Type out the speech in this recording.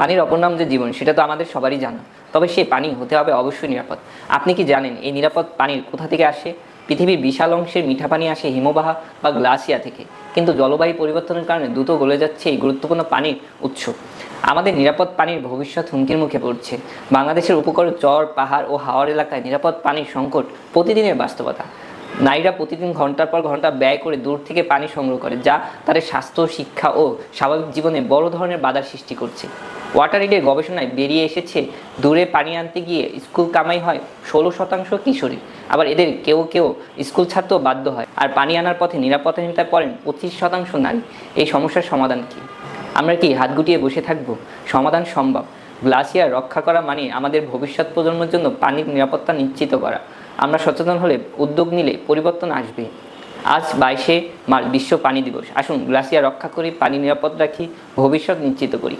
পানির অপর নাম যে জীবন, সেটা তো আমাদের সবারই জানা। তবে সেই পানি হতে হবে অবশ্যই নিরাপদ। আপনি কি জানেন এই নিরাপদ পানির কোথা থেকে আসে? পৃথিবীর বিশাল অংশের মিঠা পানি আসে হিমবাহ বা গ্লাসিয়া থেকে, কিন্তু জলবায়ু পরিবর্তনের কারণে দ্রুত গলে যাচ্ছে এই গুরুত্বপূর্ণ পানির উৎস। আমাদের নিরাপদ পানির ভবিষ্যৎ হুমকির মুখে পড়ছে। বাংলাদেশের উপকূল, চর, পাহাড় ও হাওর এলাকায় নিরাপদ পানির সংকট প্রতিদিনের বাস্তবতা। নারীরা প্রতিদিন ঘন্টার পর ঘন্টা ব্যয় করে দূর থেকে পানি সংগ্রহ করে, যা তাদের স্বাস্থ্য, শিক্ষা ও স্বাভাবিক জীবনে বড় ধরনের বাধার সৃষ্টি করছে। ওয়াটার এইডের গবেষণায় বেরিয়ে এসেছে, দূরে পানি আনতে গিয়ে স্কুল কামাই হয় 16% কিশোরী। আবার এদের কেউ কেউ স্কুল ছাড়তেও বাধ্য হয়। আর পানি আনার পথে নিরাপত্তাহীনতায় পড়েন 25% নারী। এই সমস্যার সমাধান কী? আমরা কি হাত গুটিয়ে বসে থাকব? সমাধান সম্ভব। গ্লাসিয়ার রক্ষা করা মানে আমাদের ভবিষ্যৎ প্রজন্মের জন্য পানির নিরাপত্তা নিশ্চিত করা। আমরা সচেতন হলে, উদ্যোগ নিলে পরিবর্তন আসবে। আজ 22শে মার্চ বিশ্ব পানি দিবস। আসুন গ্লাসিয়ার রক্ষা করি, পানি নিরাপদ রাখি, ভবিষ্যৎ নিশ্চিত করি।